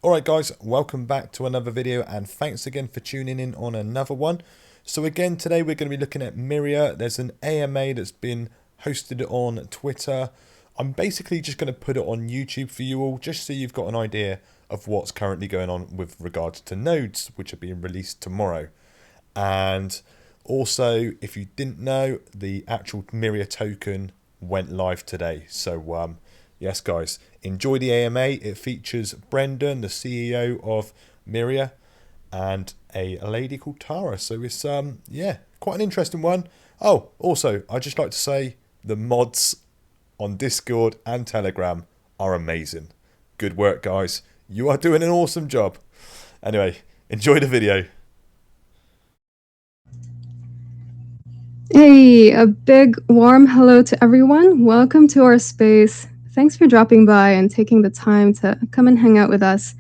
Alright guys, welcome back to another video and thanks again for tuning in on another one. So again, today we're going to be looking at Myria. There's an AMA that's been hosted on Twitter. I'm basically just going to put it on YouTube for you all, just so you've got an idea of what's currently going on with regards to nodes, which are being released tomorrow. And also, if you didn't know, the actual Myriad Token went live today. So yes guys, enjoy the AMA. It features Brendan, the CEO of Myria, and a lady called Tara. So it's yeah, quite an interesting one. Oh, also, I'd just like to say the mods on Discord and Telegram are amazing. Good work guys. You are doing an awesome job. Anyway, enjoy the video. Hey, a big warm hello to everyone. Welcome to our space. Thanks for dropping by and taking the time to come and hang out with us.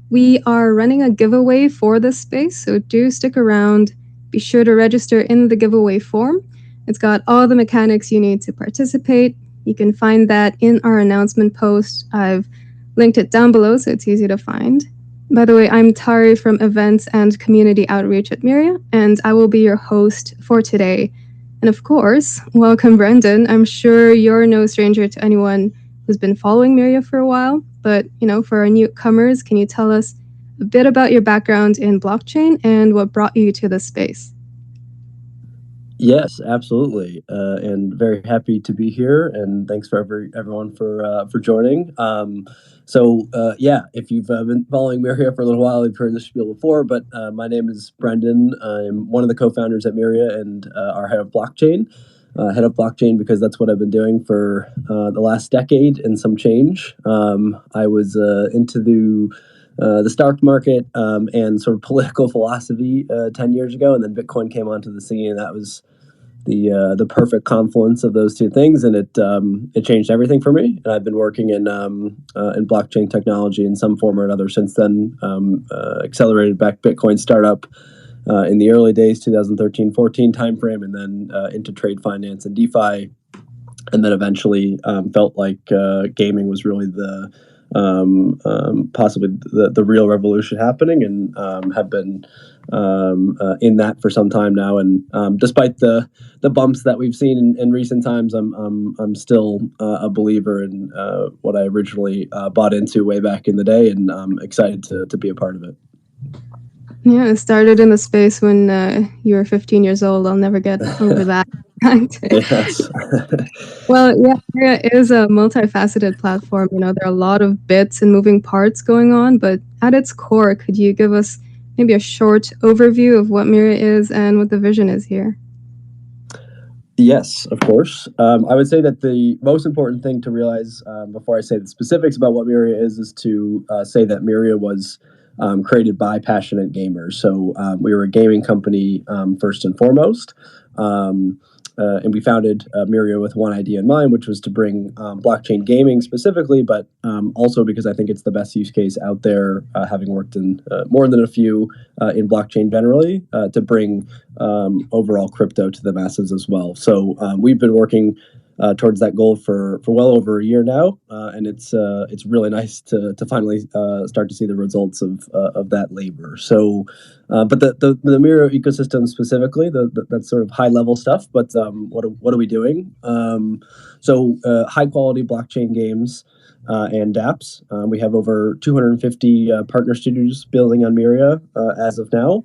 We are running a giveaway for this space, so do stick around. Be sure to register in the giveaway form. It's got all the mechanics you need to participate. You can find that in our announcement post. I've linked it down below so it's easy to find. By the way, I'm Tari from Events and Community Outreach at Myria, and I will be your host for today. And of course, welcome Brendan. I'm sure you're no stranger to anyone who's been following Myria for a while, but for our newcomers, can you tell us a bit about your background in blockchain and what brought you to this space? Yes, absolutely, and very happy to be here. And thanks for everyone for joining. Yeah, if you've been following Myria for a little while, you've heard this spiel before. But my name is Brendan. I'm one of the co-founders at Myria and our head of blockchain. Because that's what I've been doing for the last decade and some change. I was into the stock market and sort of political philosophy 10 years ago, and then Bitcoin came onto the scene, and that was the perfect confluence of those two things, and it changed everything for me. And I've been working in blockchain technology in some form or another since then. Accelerated back Bitcoin startup in the early days, 2013-14 timeframe, and then into trade finance and DeFi, and then eventually felt like gaming was really possibly the real revolution happening, and have been in that for some time now. And despite the bumps that we've seen in recent times, I'm still a believer in what I originally bought into way back in the day, and I'm excited to be a part of it. Yeah, it started in the space when you were 15 years old. I'll never get over that. Yes. Well, yeah, Myria is a multifaceted platform. There are a lot of bits and moving parts going on, but at its core, could you give us maybe a short overview of what Myria is and what the vision is here? Yes, of course. I would say that the most important thing to realize before I say the specifics about what Myria is to say that Myria was created by passionate gamers. So we were a gaming company first and foremost. And we founded Myria with one idea in mind, which was to bring blockchain gaming specifically, but also because I think it's the best use case out there, having worked in more than a few in blockchain generally, to bring overall crypto to the masses as well. So we've been working towards that goal for well over a year now, and it's really nice to finally start to see the results of that labor. So, but the Myria ecosystem specifically, that's sort of high level stuff. But what are we doing? High quality blockchain games and apps. We have over 250 partner studios building on Myria as of now.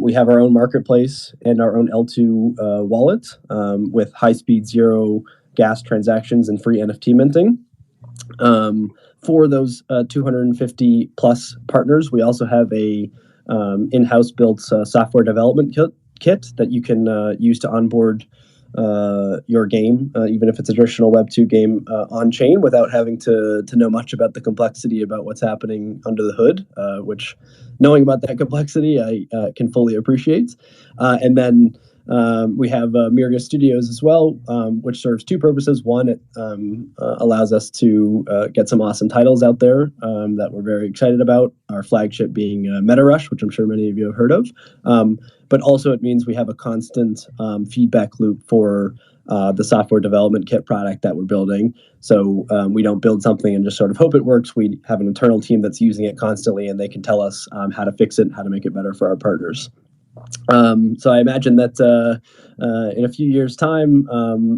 We have our own marketplace and our own L2 wallet with high-speed zero gas transactions and free NFT minting. For those 250 plus partners, we also have a in-house built software development kit that you can use to onboard your game, even if it's a traditional Web 2 game on chain, without having to know much about the complexity about what's happening under the hood, which knowing about that complexity I can fully appreciate. And then we have Myria Studios as well, which serves two purposes. One, it allows us to get some awesome titles out there that we're very excited about, our flagship being Meta Rush, which I'm sure many of you have heard of. But also it means we have a constant feedback loop for the software development kit product that we're building. So we don't build something and just sort of hope it works. We have an internal team that's using it constantly, and they can tell us how to fix it, how to make it better for our partners. So I imagine that in a few years' time,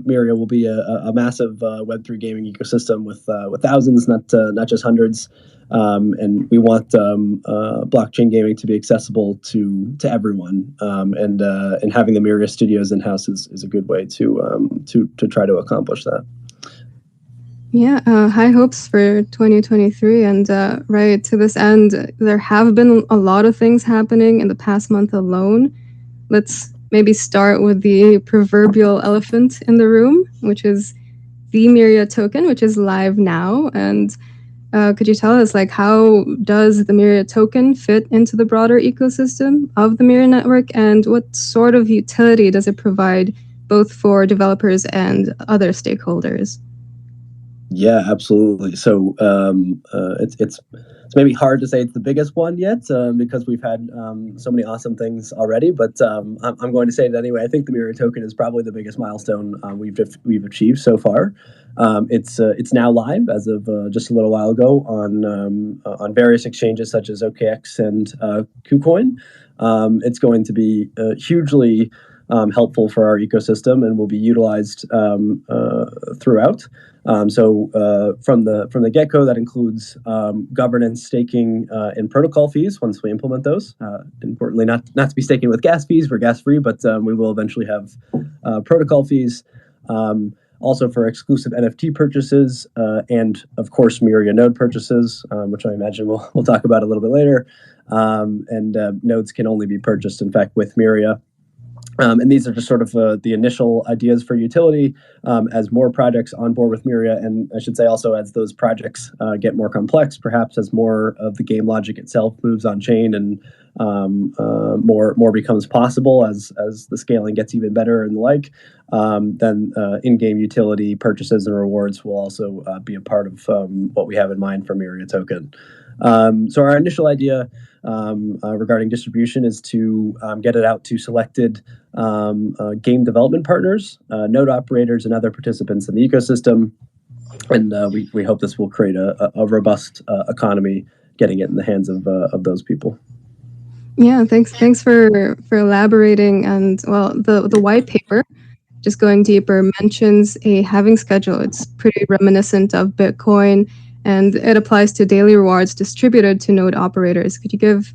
Myria will be a massive Web3 gaming ecosystem with thousands, not just hundreds. And we want blockchain gaming to be accessible to everyone. And having the Myria studios in house is a good way to try to accomplish that. Yeah, high hopes for 2023. And right to this end, there have been a lot of things happening in the past month alone. Let's maybe start with the proverbial elephant in the room, which is the Myriad Token, which is live now. And could you tell us, like, how does the Myriad Token fit into the broader ecosystem of the Myriad network, and what sort of utility does it provide both for developers and other stakeholders? Yeah, absolutely. So it's maybe hard to say it's the biggest one yet because we've had so many awesome things already. But I'm going to say it anyway. I think the Myriad Token is probably the biggest milestone we've achieved so far. It's now live as of just a little while ago on various exchanges such as OKX and KuCoin. It's going to be hugely helpful for our ecosystem and will be utilized throughout. So from the get-go, that includes governance, staking, and protocol fees once we implement those. Importantly, not to be staking with gas fees. We're gas-free, but we will eventually have protocol fees. Also for exclusive NFT purchases and, of course, Myria node purchases, which I imagine we'll talk about a little bit later. And nodes can only be purchased, in fact, with Myria. And these are just sort of the initial ideas for utility as more projects on board with Myria, and I should say also as those projects get more complex, perhaps as more of the game logic itself moves on chain and more becomes possible as the scaling gets even better and the like, then in-game utility purchases and rewards will also be a part of what we have in mind for Myriad Token. So our initial idea regarding distribution is to get it out to selected game development partners, node operators, and other participants in the ecosystem. And we hope this will create a robust economy, getting it in the hands of those people. Yeah, thanks for elaborating. And well, the white paper, just going deeper, mentions a halving schedule. It's pretty reminiscent of Bitcoin, and it applies to daily rewards distributed to node operators. Could you give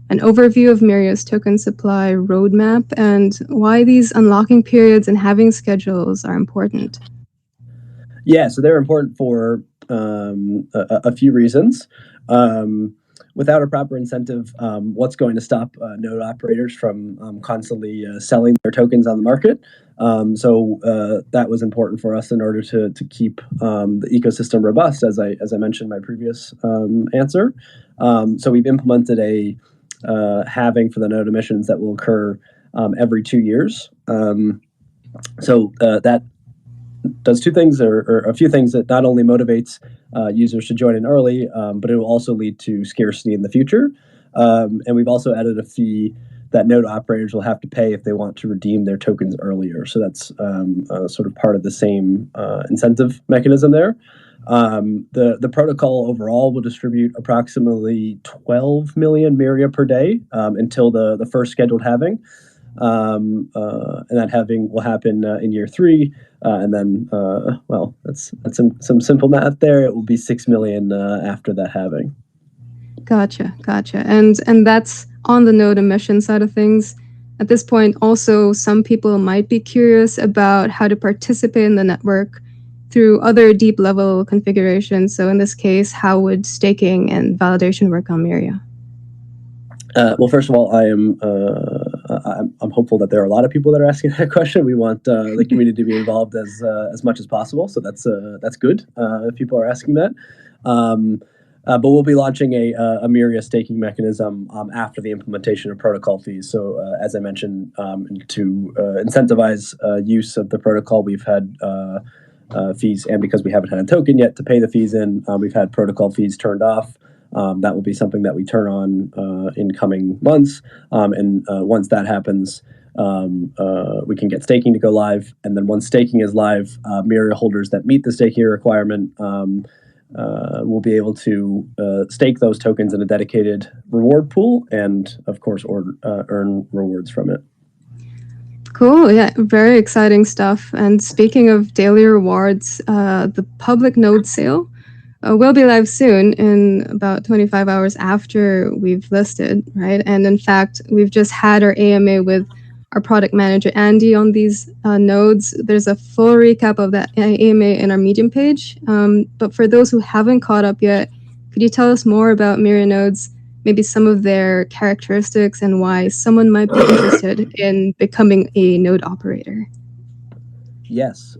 an overview of Myria's token supply roadmap and why these unlocking periods and halving schedules are important? Yeah, so they're important for a few reasons. Without a proper incentive, what's going to stop node operators from constantly selling their tokens on the market? So that was important for us in order to keep the ecosystem robust, as I mentioned in my previous answer. So we've implemented a halving for the node emissions that will occur every 2 years. So that does two things, or a few things, that not only motivates users to join in early, but it will also lead to scarcity in the future. And we've also added a fee that node operators will have to pay if they want to redeem their tokens earlier. So that's sort of part of the same incentive mechanism there. The protocol overall will distribute approximately 12 million Myria per day until the first scheduled halving. And that halving will happen in year 3. And then, well, that's some simple math there. It will be 6 million after that halving. Gotcha. And that's on the node emission side of things. At this point, also, some people might be curious about how to participate in the network through other deep level configurations. So in this case, how would staking and validation work on Myria? Well, first of all, I'm hopeful that there are a lot of people that are asking that question. We want the community to be involved as much as possible, so that's good if people are asking that. But we'll be launching a Myria staking mechanism after the implementation of protocol fees. So as I mentioned, to incentivize use of the protocol, we've had fees, and because we haven't had a token yet to pay the fees in, we've had protocol fees turned off. That will be something that we turn on in coming months. And once that happens, we can get staking to go live. And then once staking is live, Myria holders that meet the staking requirement will be able to stake those tokens in a dedicated reward pool and, of course, earn rewards from it. Cool. Yeah, very exciting stuff. And speaking of daily rewards, the public node sale will be live soon in about 25 hours after we've listed, right? And in fact, we've just had our AMA with our product manager, Andy, on these nodes. There's a full recap of that AMA in our Medium page. But for those who haven't caught up yet, could you tell us more about Myria nodes, maybe some of their characteristics and why someone might be interested in becoming a node operator? Yes.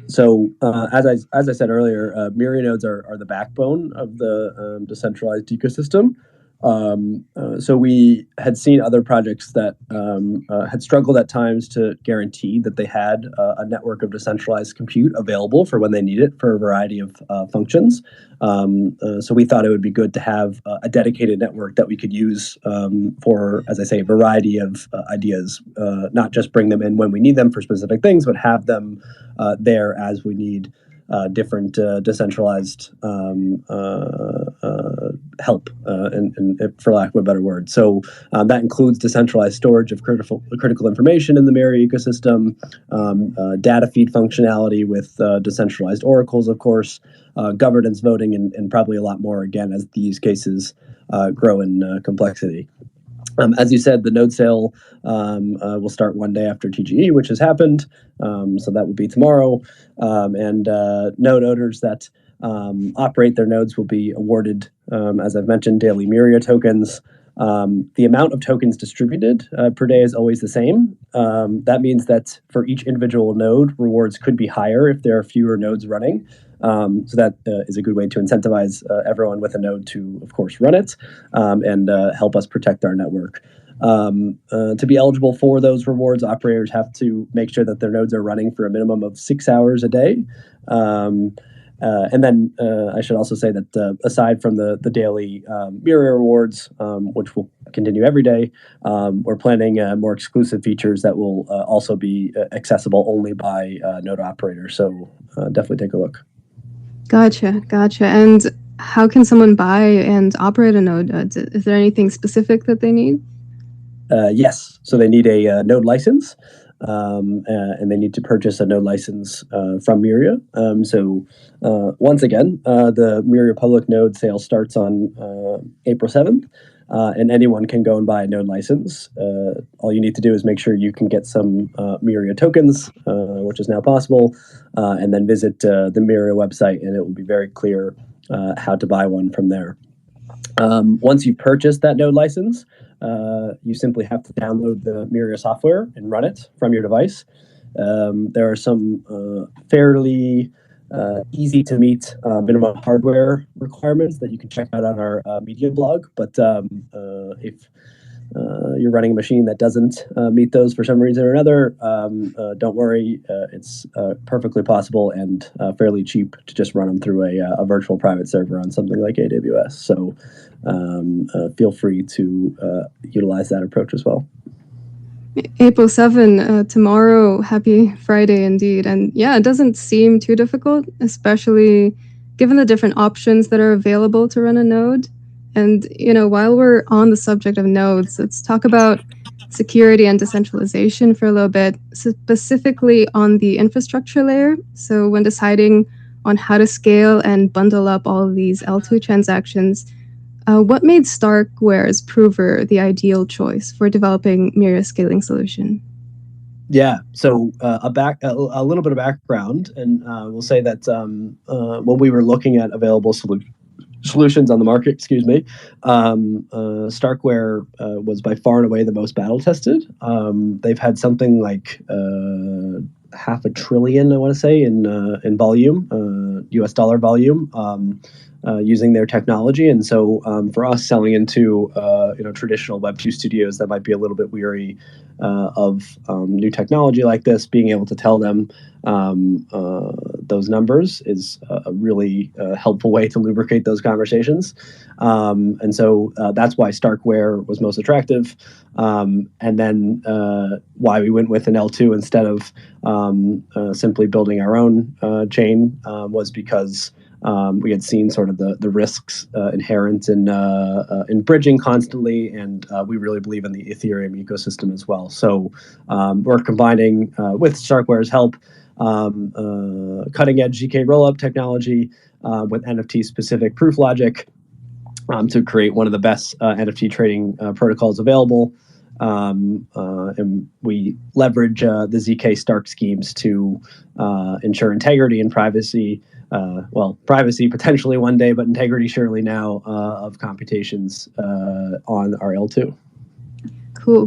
So as I said earlier, Myria nodes are the backbone of the decentralized ecosystem. So we had seen other projects that had struggled at times to guarantee that they had a network of decentralized compute available for when they need it for a variety of functions. So we thought it would be good to have a dedicated network that we could use for, as I say, a variety of ideas, not just bring them in when we need them for specific things, but have them there as we need different decentralized help, and for lack of a better word. So that includes decentralized storage of critical information in the Myria ecosystem, data feed functionality with decentralized oracles, of course, governance voting, and probably a lot more, again, as these cases grow in complexity. As you said, the node sale will start one day after TGE, which has happened. So that will be tomorrow. And node owners that operate their nodes will be awarded, as I've mentioned, daily Myria tokens. The amount of tokens distributed per day is always the same. That means that for each individual node, rewards could be higher if there are fewer nodes running. So that is a good way to incentivize everyone with a node to, of course, run it and help us protect our network. To be eligible for those rewards, operators have to make sure that their nodes are running for a minimum of 6 hours a day. And then I should also say that aside from the daily Myria rewards, which will continue every day, we're planning more exclusive features that will also be accessible only by node operators. So definitely take a look. Gotcha. And how can someone buy and operate a node? Is there anything specific that they need? Yes. So they need a node license, and they need to purchase a node license from Myria. So once again, the Myria public node sale starts on April 7th. And anyone can go and buy a node license. All you need to do is make sure you can get some Myria tokens, which is now possible, and then visit the Myria website, and it will be very clear how to buy one from there. Once you purchase that node license, you simply have to download the Myria software and run it from your device. There are some fairly easy to meet minimum hardware requirements that you can check out on our Medium blog. But if you're running a machine that doesn't meet those for some reason or another, don't worry. It's perfectly possible and fairly cheap to just run them through a virtual private server on something like AWS. So feel free to utilize that approach as well. April 7, tomorrow. Happy Friday indeed. And yeah, it doesn't seem too difficult, especially given the different options that are available to run a node. And, while we're on the subject of nodes, let's talk about security and decentralization for a little bit, specifically on the infrastructure layer. So when deciding on how to scale and bundle up all of these L2 transactions, what made Starkware's Prover the ideal choice for developing Myria's scaling solution? Yeah, so a little bit of background, and we'll say that when we were looking at available solutions on the market, Starkware was by far and away the most battle tested. They've had something like $500 billion, I want to say, in volume, US dollar volume. using their technology. And so for us selling into traditional Web2 studios that might be a little bit weary of new technology like this, being able to tell them those numbers is a really helpful way to lubricate those conversations. And so that's why Starkware was most attractive. And then why we went with an L2 instead of simply building our own chain was because we had seen sort of the risks inherent in bridging constantly, and we really believe in the Ethereum ecosystem as well. So we're combining with Starkware's help cutting-edge GK rollup technology with NFT-specific proof logic to create one of the best NFT trading protocols available. And we leverage the ZK Stark schemes to ensure integrity and privacy. Privacy potentially one day, but integrity surely now of computations on our L2.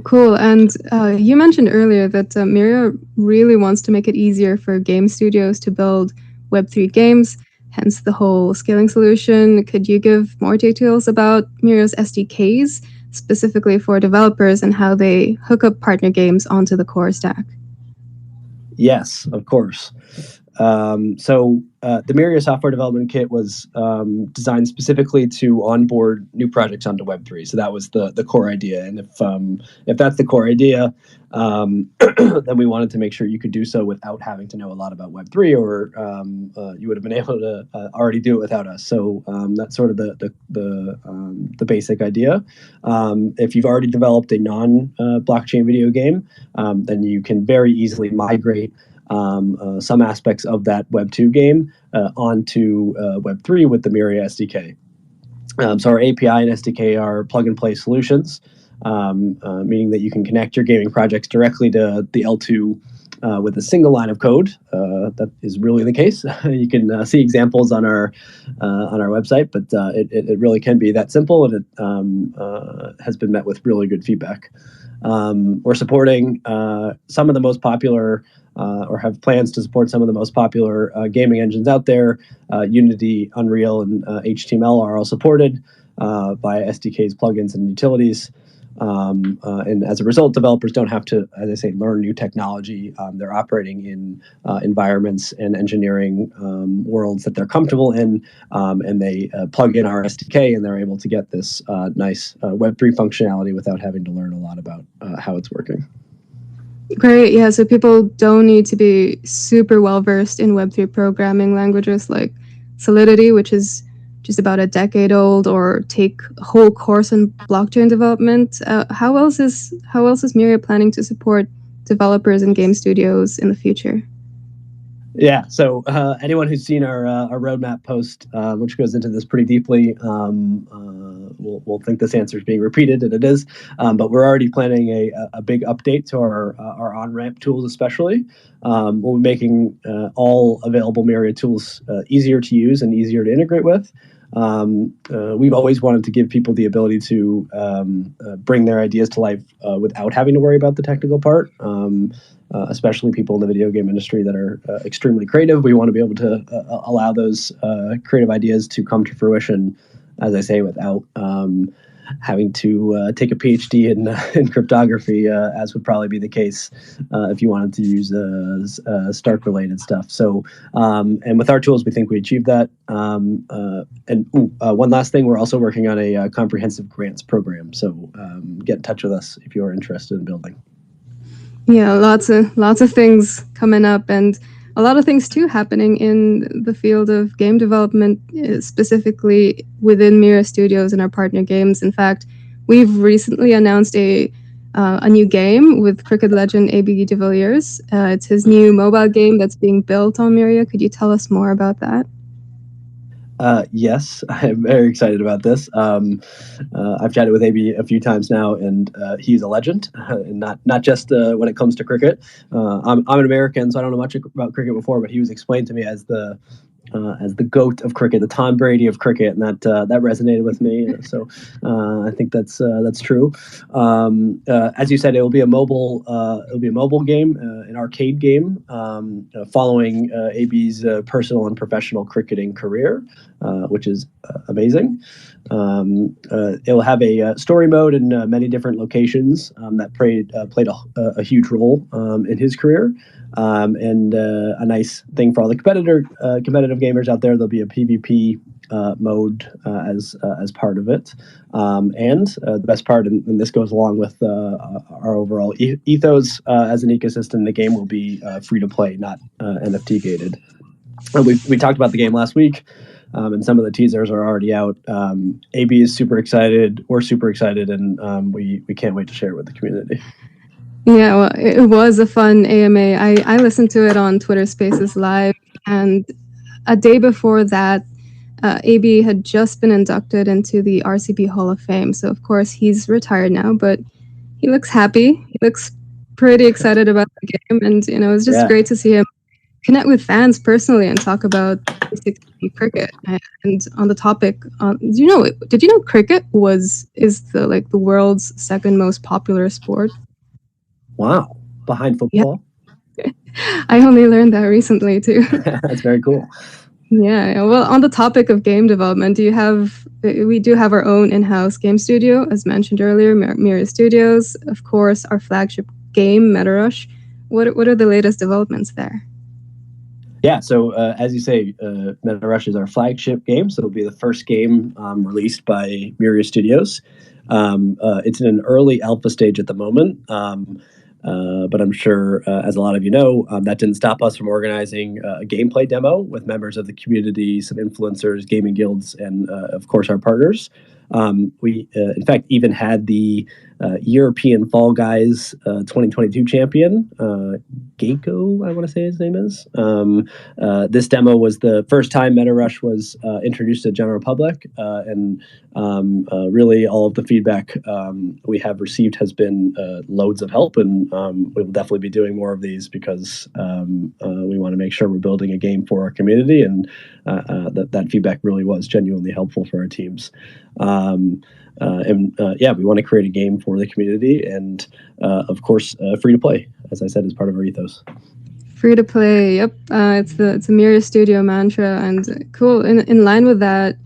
Cool. And you mentioned earlier that Myria really wants to make it easier for game studios to build Web3 games, hence the whole scaling solution. Could you give more details about Myria's SDKs, specifically for developers, and how they hook up partner games onto the core stack? Yes, of course. So the Myria software development kit was designed specifically to onboard new projects onto Web3. So that was the core idea. And if that's the core idea, then we wanted to make sure you could do so without having to know a lot about Web3, or you would have been able to already do it without us. So that's sort of the basic idea. If you've already developed a non-blockchain video game, then you can very easily migrate some aspects of that Web2 game onto Web3 with the Myria SDK. So our API and SDK are plug-and-play solutions, meaning that you can connect your gaming projects directly to the L2 with a single line of code. That is really the case. You can see examples on our website, but it really can be that simple, and it has been met with really good feedback. We're supporting some of the most popular or have plans to support some of the most popular gaming engines out there. Unity, Unreal, and HTML are all supported by SDKs, plugins, and utilities. And as a result, developers don't have to, as I say, learn new technology. They're operating in environments and engineering worlds that they're comfortable in, and they plug in our SDK, and they're able to get this nice Web3 functionality without having to learn a lot about how it's working. Great. Yeah, so people don't need to be super well-versed in Web3 programming languages like Solidity, which is just about a decade old, or take a whole course on blockchain development. How else is Myria planning to support developers and game studios in the future? Yeah, so anyone who's seen our roadmap post, which goes into this pretty deeply, will think this answer is being repeated, and it is. But we're already planning a big update to our onramp tools, especially. We'll be making all available Myriad tools easier to use and easier to integrate with. We've always wanted to give people the ability to bring their ideas to life without having to worry about the technical part. Especially people in the video game industry that are extremely creative. We want to be able to allow those creative ideas to come to fruition, as I say, without having to take a PhD in cryptography, as would probably be the case if you wanted to use Stark-related stuff. So, and with our tools, we think we achieved that. One last thing, we're also working on a comprehensive grants program. So get in touch with us if you are interested in building. Yeah, lots of things coming up, and a lot of things too happening in the field of game development, specifically within Myria Studios and our partner games. In fact, we've recently announced a new game with cricket legend AB de Villiers. It's his new mobile game that's being built on Myria. Could you tell us more about that? Yes, I'm very excited about this. I've chatted with AB a few times now, and he's a legend, and not just when it comes to cricket. I'm an American, so I don't know much about cricket before, but he was explained to me as the as the GOAT of cricket, the Tom Brady of cricket, and that resonated with me. So I think that's true. As you said, it will be a mobile game, an arcade game, following AB's personal and professional cricketing career, which is amazing. It will have a story mode in many different locations that played a huge role in his career. And a nice thing for all the competitive gamers out there, there'll be a PvP mode as part of it. And the best part, and this goes along with our overall ethos as an ecosystem, the game will be free to play, not NFT gated. We talked about the game last week, and some of the teasers are already out. AB is super excited. We're super excited, and we can't wait to share it with the community. Yeah, well, it was a fun AMA. I listened to it on Twitter Spaces Live, and a day before that, AB had just been inducted into the RCB Hall of Fame. So, of course, he's retired now, but he looks happy. He looks pretty excited about the game, and it's just great to see him connect with fans personally and talk about 360 cricket. And on the topic, did you know cricket is the world's second most popular sport? Wow, behind football? Yeah. I only learned that recently too. That's very cool. Yeah, well, on the topic of game development, we do have our own in-house game studio, as mentioned earlier, Myriad Studios. Of course, our flagship game, MetaRush. What are the latest developments there? Yeah, so as you say, MetaRush is our flagship game, so it'll be the first game released by Myriad Studios. It's in an early alpha stage at the moment. But I'm sure, as a lot of you know, that didn't stop us from organizing a gameplay demo with members of the community, some influencers, gaming guilds, and of course our partners. We, in fact, even had the European Fall Guys 2022 champion, Geico, I want to say his name is. This demo was the first time MetaRush was introduced to the general public, and really all of the feedback we have received has been loads of help, and we will definitely be doing more of these because we want to make sure we're building a game for our community, and that feedback really was genuinely helpful for our teams. We want to create a game for the community, and of course, free to play, as I said, is part of our ethos. Free to play, yep. It's a Myriad Studio mantra, and cool. In line with that,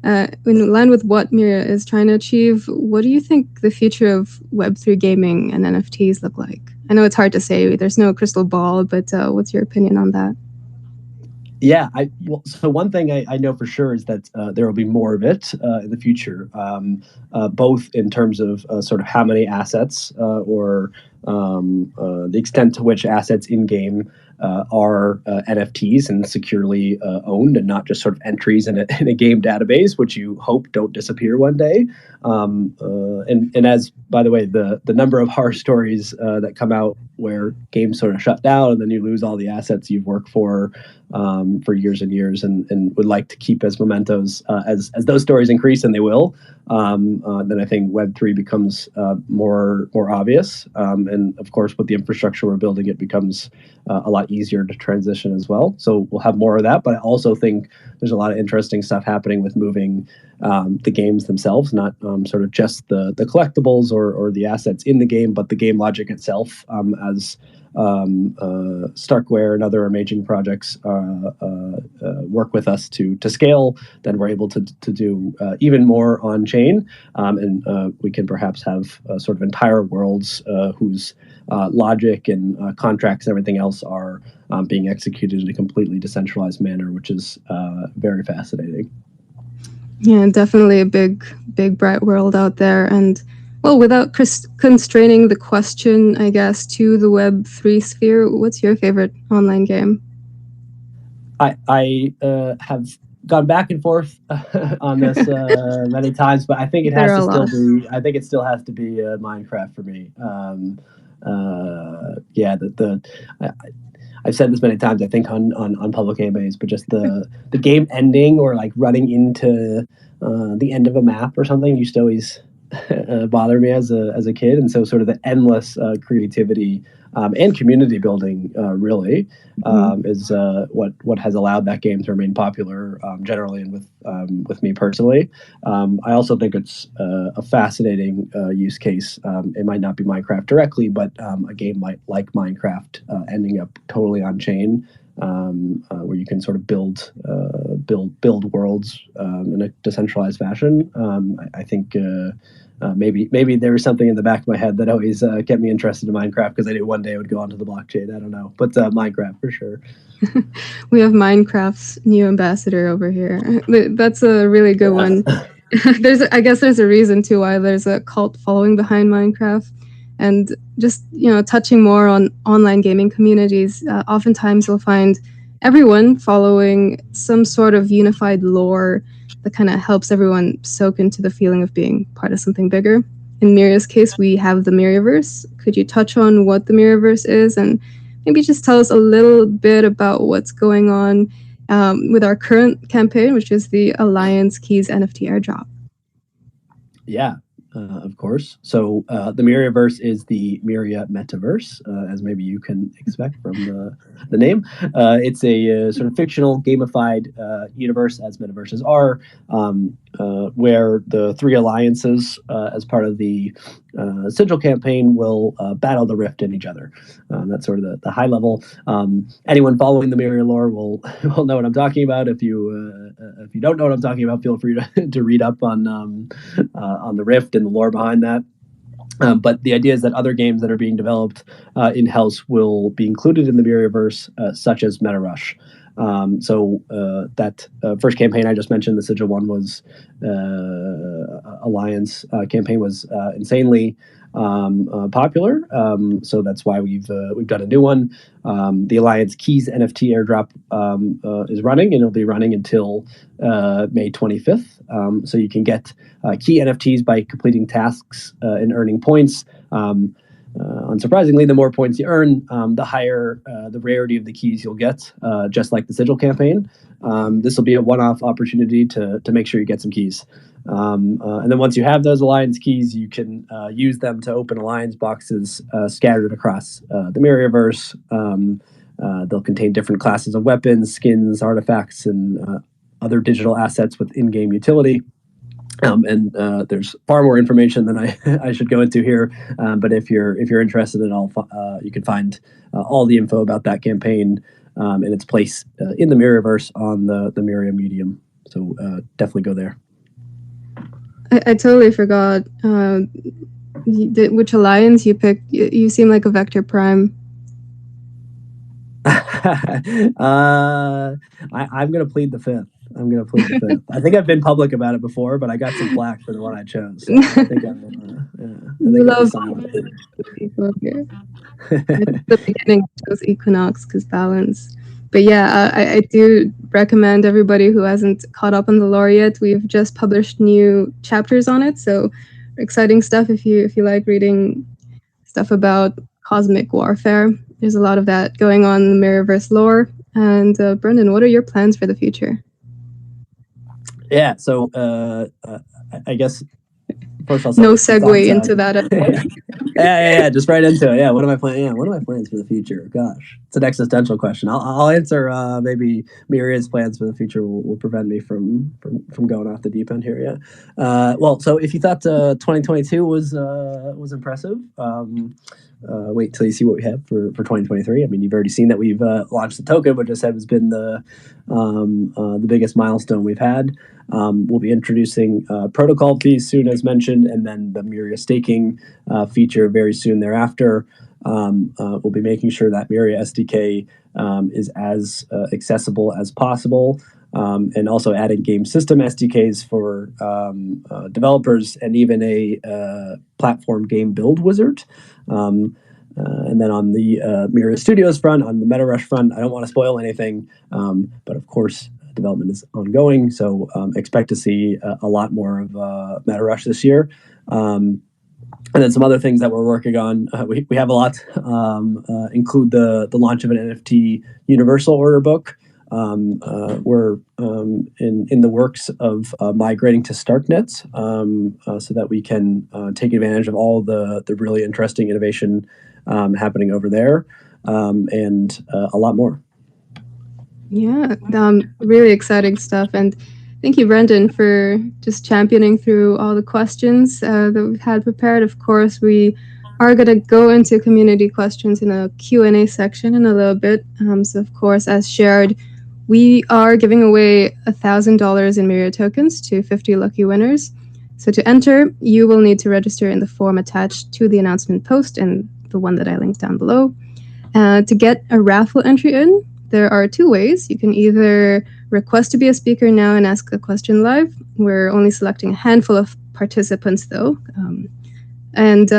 in line with what Myriad is trying to achieve, what do you think the future of Web3 gaming and NFTs look like? I know it's hard to say; there's no crystal ball, but what's your opinion on that? Yeah, so one thing I know for sure is that there will be more of it in the future, both in terms of sort of how many assets or the extent to which assets in game are NFTs and securely owned, and not just sort of entries in a game database, which you hope don't disappear one day. And as, by the way, the number of horror stories that come out where games sort of shut down and then you lose all the assets you've worked for years and years, and would like to keep as mementos as those stories increase, and they will, then I think Web3 becomes more obvious. And of course, with the infrastructure we're building, it becomes a lot easier to transition as well. So we'll have more of that, but I also think there's a lot of interesting stuff happening with moving the games themselves, not sort of just the collectibles or the assets in the game, but the game logic itself, as Starkware and other amazing projects work with us to scale, then we're able to do even more on chain, and we can perhaps have sort of entire worlds whose logic and contracts and everything else are being executed in a completely decentralized manner, which is very fascinating. Yeah, definitely a big bright world out there. And well, without constraining the question, I guess, to the Web3 sphere, what's your favorite online game? I have gone back and forth on this many times, but I think it has to still be. I think it still has to be Minecraft for me. I've said this many times, I think, on public AMAs, but just the game ending or like running into the end of a map or something used to always bother me as a kid, and so sort of the endless creativity and community building really is what has allowed that game to remain popular generally, and with me personally. I also think it's a fascinating use case. It might not be Minecraft directly, but a game like Minecraft ending up totally on chain, where you can sort of build worlds in a decentralized fashion. I think maybe there was something in the back of my head that always kept me interested in Minecraft, because I knew one day it would go onto the blockchain. I don't know, but Minecraft for sure. We have Minecraft's new ambassador over here. That's a really good one. I guess there's a reason too why there's a cult following behind Minecraft. And just, touching more on online gaming communities, oftentimes you'll find everyone following some sort of unified lore that kind of helps everyone soak into the feeling of being part of something bigger. In Miria's case, we have the Mirrorverse. Could you touch on what the Mirrorverse is, and maybe just tell us a little bit about what's going on with our current campaign, which is the Alliance Keys NFT airdrop? Yeah. Of course. So the Mirrorverse is the Myria metaverse, as maybe you can expect from the name. It's a sort of fictional, gamified universe, as metaverses are, where the three alliances, as part of the Sigil campaign, will battle the Rift in each other. That's sort of the high level. Anyone following the Myria lore will know what I'm talking about. If you don't know what I'm talking about, feel free to read up on the Rift and the lore behind that. But the idea is that other games that are being developed in-house will be included in the Mirrorverse, such as Meta Rush. So that first campaign I just mentioned, the Sigil one, was Alliance campaign, was insanely popular. So that's why we've done a new one. The Alliance Keys NFT airdrop is running, and it'll be running until May 25th. So you can get key NFTs by completing tasks and earning points. Unsurprisingly, the more points you earn, the higher the rarity of the keys you'll get, just like the Sigil campaign. This will be a one-off opportunity to make sure you get some keys. And then once you have those Alliance keys, you can use them to open Alliance boxes scattered across the Mirrorverse. They'll contain different classes of weapons, skins, artifacts, and other digital assets with in-game utility. And there's far more information than I should go into here. But if you're interested at all, you can find all the info about that campaign and its place in the Mirrorverse on the Myria Medium. So definitely go there. I totally forgot which alliance you picked. You seem like a Vector Prime. I'm going to plead the fifth. I think I've been public about it before, but I got some flack for the one I chose. So I think people here. At the beginning, I chose Equinox because balance. But yeah, I do recommend everybody who hasn't caught up on the lore yet. We've just published new chapters on it, so exciting stuff if you like reading stuff about cosmic warfare. There's a lot of that going on in the Mirrorverse lore. And Brendan, what are your plans for the future? Yeah, so I guess first I'll no segue into that. Yeah, just right into it. Yeah, what are my plans? Yeah, what are my plans for the future? Gosh, it's an existential question. I'll answer. Maybe Myriad's plans for the future will prevent me from going off the deep end here. Yeah. Well, so if you thought 2022 was impressive, wait till you see what we have for 2023. I mean, you've already seen that we've launched the token, which I said has been the biggest milestone we've had. We'll be introducing protocol fees soon, as mentioned, and then the Myria staking feature very soon thereafter. We'll be making sure that Myria SDK is as accessible as possible, and also adding game system SDKs for developers, and even a platform game build wizard. And then on the Myria Studios front, on the Meta Rush front, I don't want to spoil anything, but of course, development is ongoing, so expect to see a lot more of Meta Rush this year. And then some other things that we're working on. We have a lot, include the launch of an NFT universal order book, we're in the works of migrating to StarkNets so that we can take advantage of all the really interesting innovation happening over there and a lot more. Yeah, really exciting stuff. And thank you, Brendan, for just championing through all the questions that we've had prepared. Of course, we are going to go into community questions in a Q&A section in a little bit. So, of course, as shared, we are giving away $1,000 in Myriad tokens to 50 lucky winners. So to enter, you will need to register in the form attached to the announcement post and the one that I linked down below. To get a raffle entry in, there are two ways. You can either request to be a speaker now and ask a question live. We're only selecting a handful of participants, though. And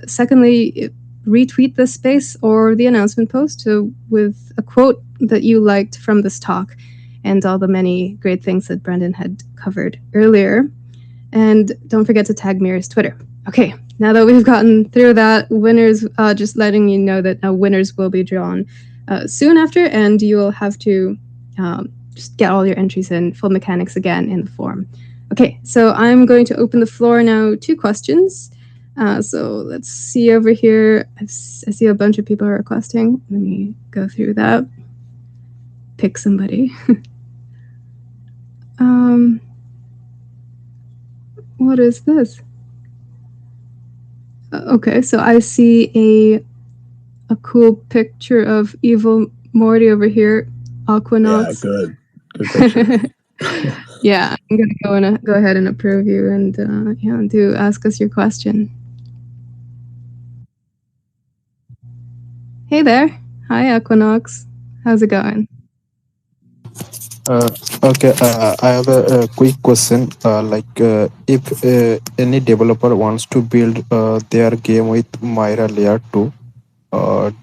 secondly, retweet the space or the announcement post with a quote that you liked from this talk and all the many great things that Brendan had covered earlier. And don't forget to tag Mirror's Twitter. Okay, now that we've gotten through that, winners, just letting you know that winners will be drawn soon after, and you will have to just get all your entries in, full mechanics again in the form. Okay, so I'm going to open the floor now to questions. So let's see over here. I see a bunch of people requesting. Let me go through that. Pick somebody. What is this? Okay, so I see a cool picture of Evil Morty over here. Aquanox. Yeah, good picture. Yeah, I'm gonna go ahead and approve you and do ask us your question. Hey there. Hi, Aquanox. How's it going? Okay, I have a quick question. If any developer wants to build their game with Myra Layer 2,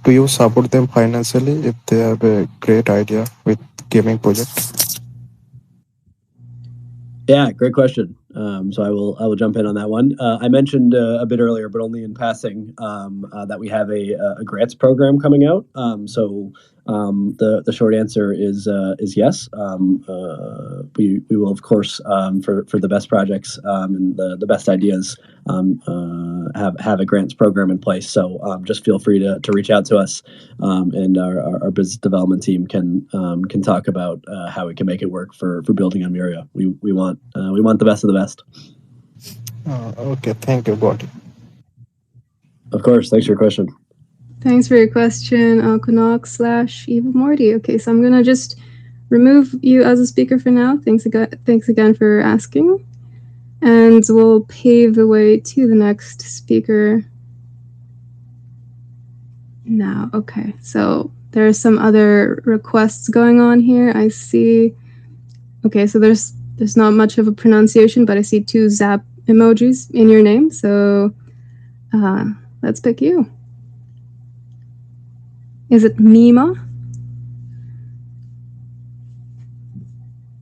do you support them financially if they have a great idea with gaming project? Yeah, great question. So I will jump in on that one. I mentioned a bit earlier, but only in passing, that we have a grants program coming out. So the short answer is yes. We will, of course, for the best projects and the best ideas, have a grants program in place. So just feel free to reach out to us, and our business development team can talk about how we can make it work for building on Myria. We want the best of the best. Okay, thank you, got it. Of course, thanks for your question. Thanks for your question, Alconox/Evil Morty. Okay, so I'm gonna just remove you as a speaker for now. Thanks again for asking, and we'll pave the way to the next speaker now. Okay, so there are some other requests going on here. I see. Okay, so there's not much of a pronunciation, but I see 2 zap emojis in your name. So let's pick you. Is it Mima?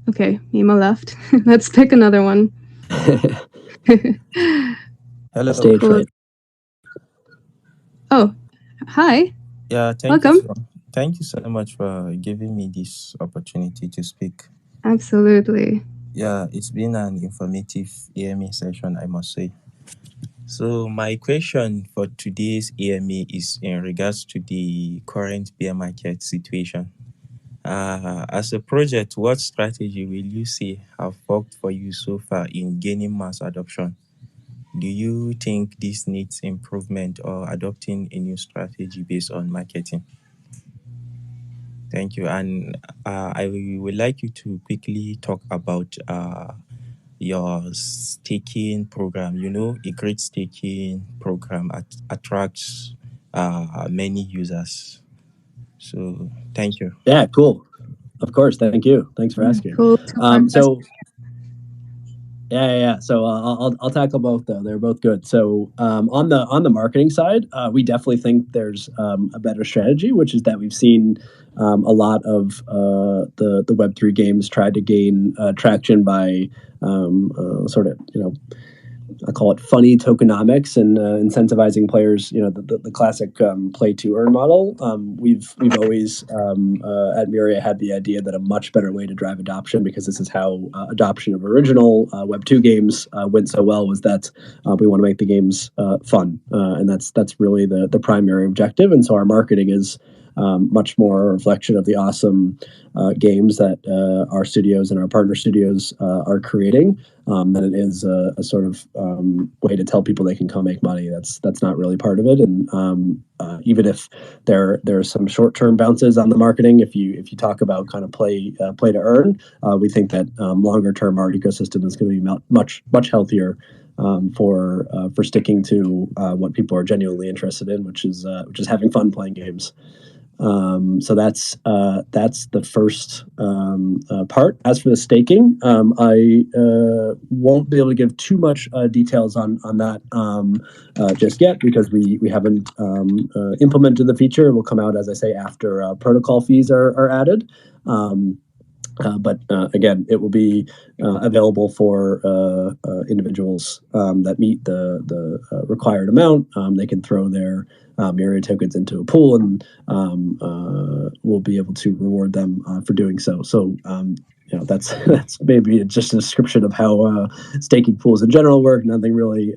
Okay, Mima left. Let's pick another one. Hello. Stage Cool. right. Oh, hi. Yeah, Welcome. Thank you so much for giving me this opportunity to speak. Absolutely. Yeah, it's been an informative AMA session, I must say. So my question for today's AMA is in regards to the current bear market situation. As a project, what strategy will you say have worked for you so far in gaining mass adoption? Do you think this needs improvement or adopting a new strategy based on marketing? Thank you. And I would like you to quickly talk about your staking program. You know, a great staking program attracts many users. So thank you. Yeah, cool. Of course, thank you. Thanks for asking. Cool. So yeah. So I'll tackle both though. They're both good. So on the marketing side, we definitely think there's a better strategy, which is that we've seen a lot of the Web3 games try to gain traction by sort of I call it funny tokenomics and incentivizing players. The classic play to earn model. We've always at Myria had the idea that a much better way to drive adoption, because this is how adoption of original Web2 games went so well, was that we want to make the games fun, and that's really the primary objective. And so our marketing is much more a reflection of the awesome games that our studios and our partner studios are creating, than it is a sort of way to tell people they can come make money. That's not really part of it. And even if there are some short-term bounces on the marketing, if you talk about kind of play to earn, we think that longer term our ecosystem is going to be much healthier for sticking to what people are genuinely interested in, which is having fun playing games. So that's the first part. As for the staking, I won't be able to give too much details on that just yet, because we haven't implemented the feature. It will come out, as I say, after protocol fees are added. But again, it will be available for individuals that meet the required amount. They can throw their Myriad tokens into a pool, and we'll be able to reward them for doing so. So that's maybe just a description of how staking pools in general work. Nothing really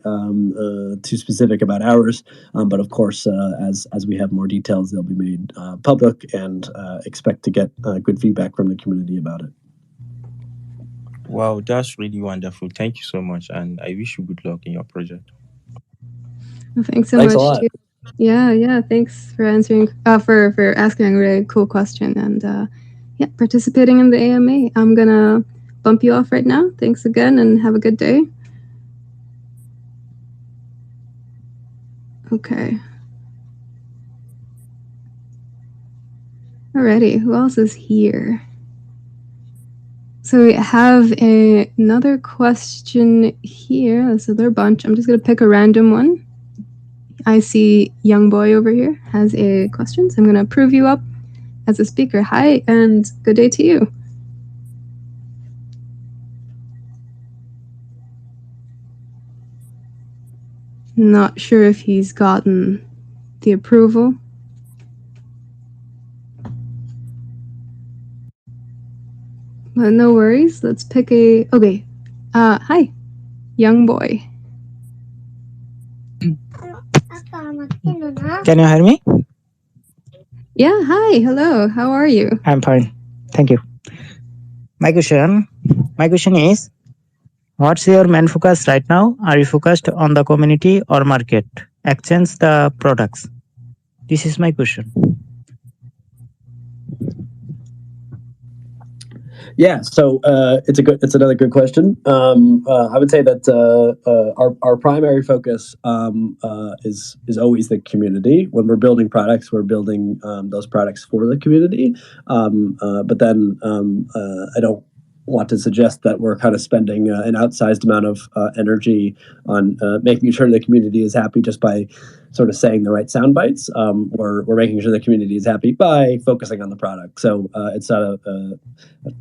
too specific about ours, but of course, as we have more details, they'll be made public, and expect to get good feedback from the community about it. Wow, that's really wonderful. Thank you so much, and I wish you good luck in your project. Well, thanks so Thanks much. a lot. Yeah. Thanks for answering, for asking a really cool question, and participating in the AMA. I'm gonna bump you off right now. Thanks again, and have a good day. Okay. Alrighty, who else is here? So we have another question here. So there are a bunch. I'm just gonna pick a random one. I see Young Boy over here has a question, so I'm gonna approve you up as a speaker. Hi, and good day to you. Not sure if he's gotten the approval. But no worries. Let's pick a. Okay. Hi, Young Boy. Can you hear me? Yeah, hi, hello. How are you? I'm fine. Thank you. My question is, what's your main focus right now? Are you focused on the community or market? Exchange the products. This is my question. Yeah, so it's another good question. I would say that our primary focus is always the community. When we're building products, we're building those products for the community. But then I don't want to suggest that we're kind of spending an outsized amount of energy on making sure the community is happy just by sort of saying the right sound bites. We're making sure the community is happy by focusing on the product. So it's not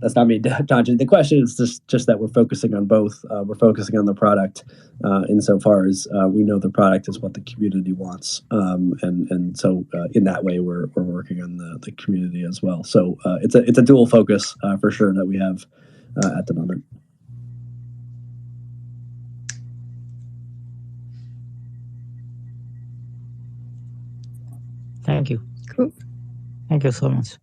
that's not me dodging the question. It's just that we're focusing on both. We're focusing on the product insofar as we know the product is what the community wants, and so in that way we're working on the community as well. So it's a dual focus for sure that we have at the moment. Thank you. Cool. Thank you so much.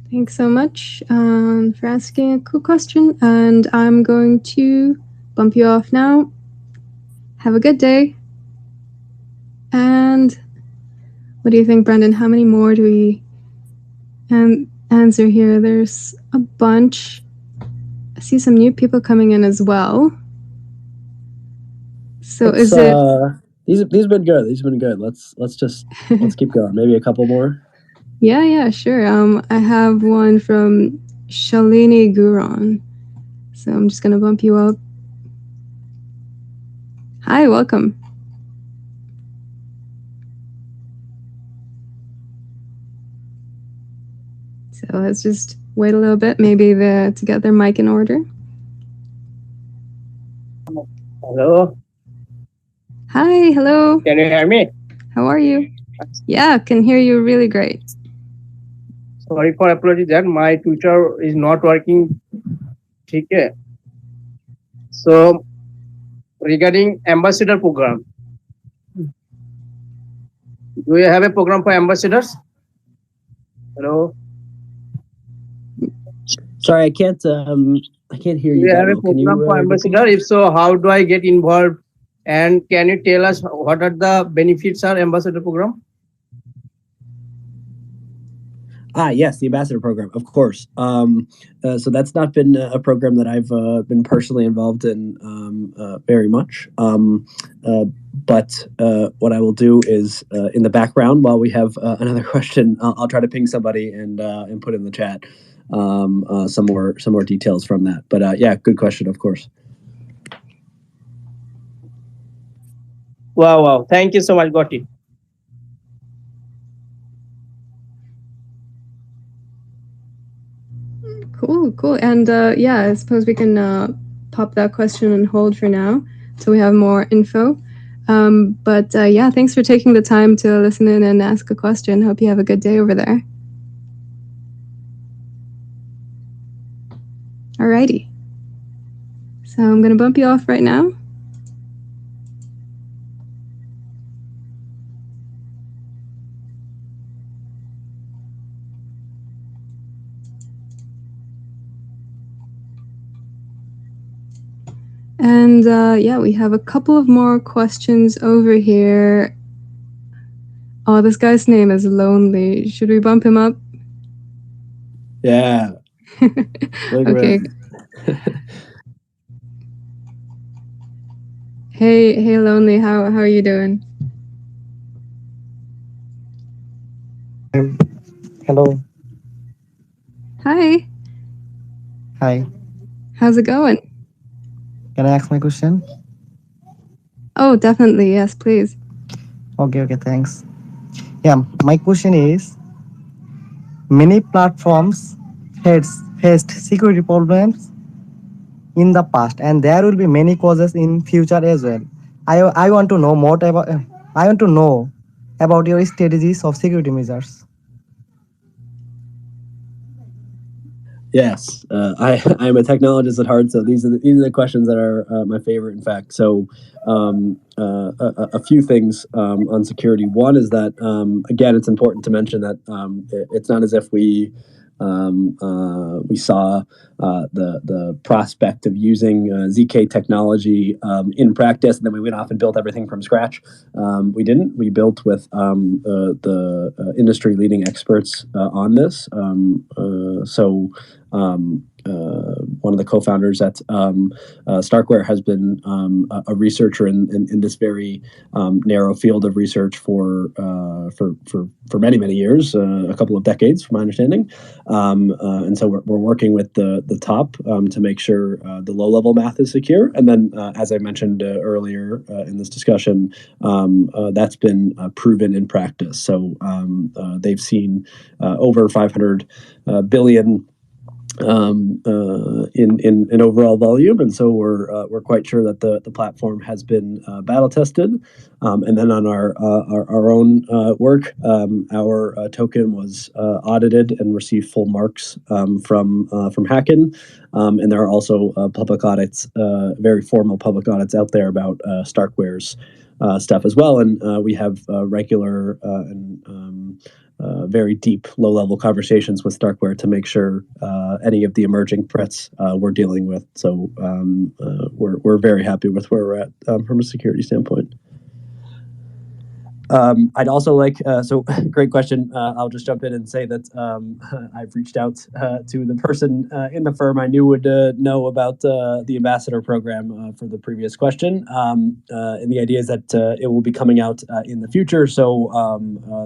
Thanks so much for asking a cool question. And I'm going to bump you off now. Have a good day. And what do you think, Brendan? How many more do we answer here? There's a bunch. I see some new people coming in as well. So is it? These have been good. These have been good. Let's keep going. Maybe a couple more. Yeah, sure. I have one from Shalini Guron. So I'm just gonna bump you up. Hi, welcome. So let's just wait a little bit, maybe to get their mic in order. Hello. Hi, hello. Can you hear me? How are you? Yeah, can hear you really great. Sorry for apology that my Twitter is not working. Okay. So regarding ambassador program, do you have a program for ambassadors? Hello. Sorry, I can't hear Do you you that have a well. Can you program for repeat? ambassador? If so, how do I get involved? And can you tell us what are the benefits of ambassador program? Yes, the ambassador program, of course. So that's not been a program that I've been personally involved in very much. But what I will do is in the background, while we have another question, I'll try to ping somebody and put in the chat some more details from that. But yeah, good question, of course. Wow. Thank you so much. Got it. Cool. And yeah, I suppose we can pop that question on hold for now till we have more info. But yeah, thanks for taking the time to listen in and ask a question. Hope you have a good day over there. Alrighty. So I'm going to bump you off right now. And yeah, we have a couple of more questions over here. Oh, this guy's name is Lonely. Should we bump him up? Yeah. Okay. Hey, Lonely. How are you doing? Hello. Hi. Hi. How's it going? Can I ask my question? Oh, definitely. Yes, please. Okay, thanks. Yeah, my question is, many platforms faced security problems in the past, and there will be many causes in future as well. I want to know more about your strategies of security measures. Yes, I am a technologist at heart, so these are the questions that are my favorite. In fact, so a few things on security. One is that again, it's important to mention that it's not as if we saw the prospect of using ZK technology in practice, and then we went off and built everything from scratch. We didn't. We built with the industry leading experts on this. One of the co-founders at Starkware has been a researcher in this very narrow field of research for many years, a couple of decades, from my understanding. And so we're working with the top to make sure the low-level math is secure. And then, as I mentioned earlier in this discussion, that's been proven in practice. So they've seen over 500 billion in overall volume, and so we're quite sure that the platform has been battle tested. And then on our own work, our token was audited and received full marks from Hacken. And there are also public audits, very formal public audits out there about Starkware's stuff as well. And we have regular and very deep, low-level conversations with Starkware to make sure any of the emerging threats we're dealing with. So we're very happy with where we're at from a security standpoint. I'd also like, so great question. I'll just jump in and say that I've reached out to the person in the firm I knew would know about the ambassador program for the previous question. And the idea is that it will be coming out in the future. So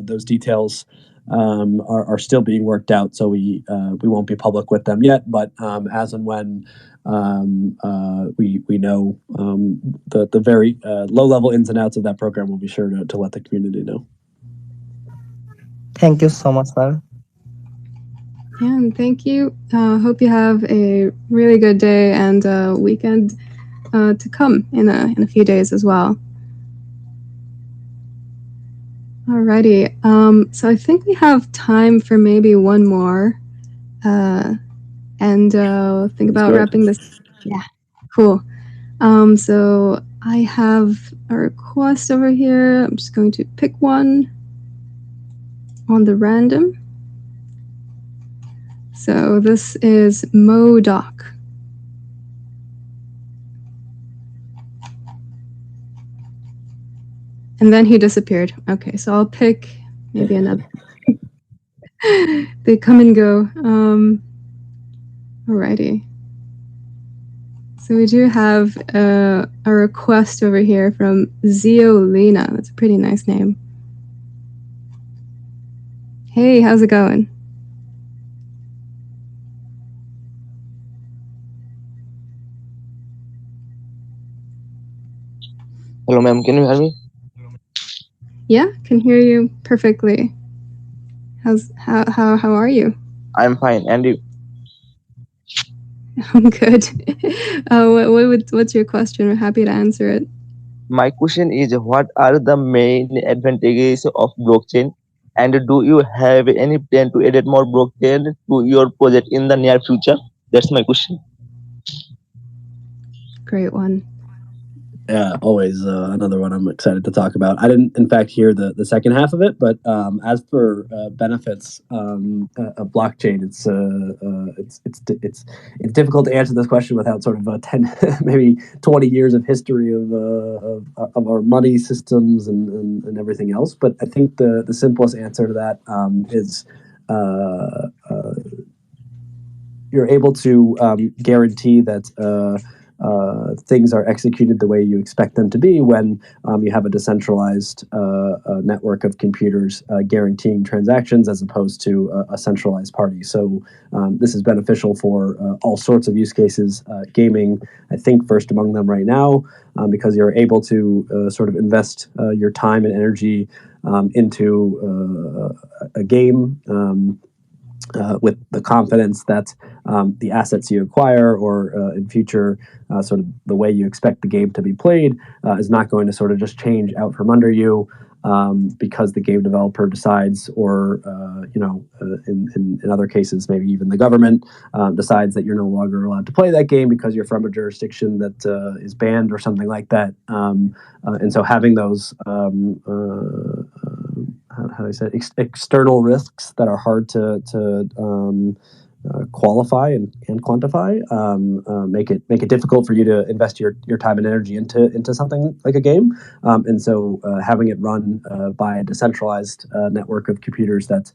those details are still being worked out. So we won't be public with them yet, but as and when we know the very low-level ins and outs of that program, we'll be sure to let the community know. Thank you so much, sir. Yeah, and thank you. Hope you have a really good day and weekend. to come in a few days as well. Alrighty, so I think we have time for maybe one more, and think about wrapping this. Yeah, cool. So I have a request over here. I'm just going to pick one on the random. So this is Modoc. And then he disappeared. Okay, so I'll pick maybe another. They come and go. Alrighty. So we do have a request over here from Zeolina. That's a pretty nice name. Hey, how's it going? Hello, ma'am. Can you hear me? Yeah, can hear you perfectly. How are you? I'm fine. And you? I'm good. What's your question? We're happy to answer it. My question is, what are the main advantages of blockchain? And do you have any plan to add more blockchain to your project in the near future? That's my question. Great one. Yeah, always another one I'm excited to talk about. I didn't, in fact, hear the second half of it, but as for benefits of blockchain, it's difficult to answer this question without sort of 10, maybe 20 years of history of our money systems and everything else. But I think the simplest answer to that is you're able to guarantee that things are executed the way you expect them to be when you have a decentralized network of computers guaranteeing transactions as opposed to a centralized party. So this is beneficial for all sorts of use cases. Gaming, I think, first among them right now, because you're able to sort of invest your time and energy into a game with the confidence that the assets you acquire or in future sort of the way you expect the game to be played is not going to sort of just change out from under you because the game developer decides, or in other cases maybe even the government decides that you're no longer allowed to play that game because you're from a jurisdiction that is banned or something like that. And so having those how do I say external risks that are hard to qualify and quantify make it difficult for you to invest your time and energy into something like a game. And so having it run by a decentralized network of computers that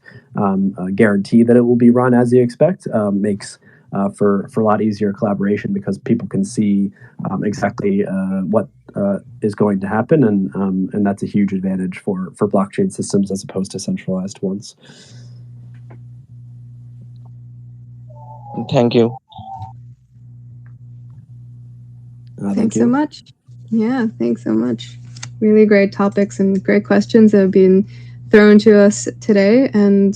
guarantee that it will be run as you expect makes for a lot easier collaboration, because people can see exactly what is going to happen, and that's a huge advantage for blockchain systems as opposed to centralized ones. Thank you. Thanks so much. Yeah, thanks so much. Really great topics and great questions that have been thrown to us today. And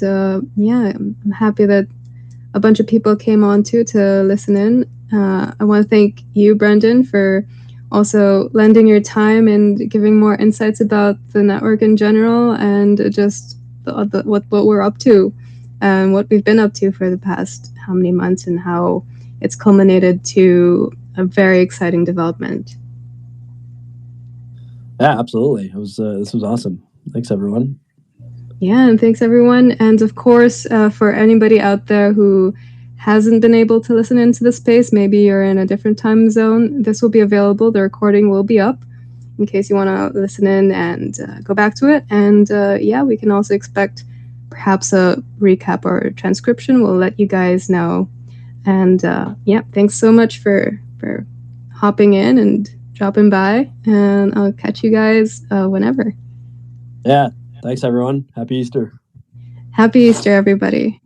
yeah, I'm happy that a bunch of people came on too to listen in. I want to thank you, Brendan, for also lending your time and giving more insights about the network in general and just what we're up to and what we've been up to for the past how many months and how it's culminated to a very exciting development. Yeah, absolutely. This was awesome. Thanks, everyone. Yeah, and thanks, everyone. And of course, for anybody out there who hasn't been able to listen into the space, maybe you're in a different time zone, this will be available. The recording will be up in case you want to listen in and go back to it. And yeah, we can also expect perhaps a recap or transcription. We'll let you guys know. And yeah, thanks so much for hopping in and dropping by. And I'll catch you guys whenever. Yeah, thanks, everyone. Happy Easter. Happy Easter, everybody.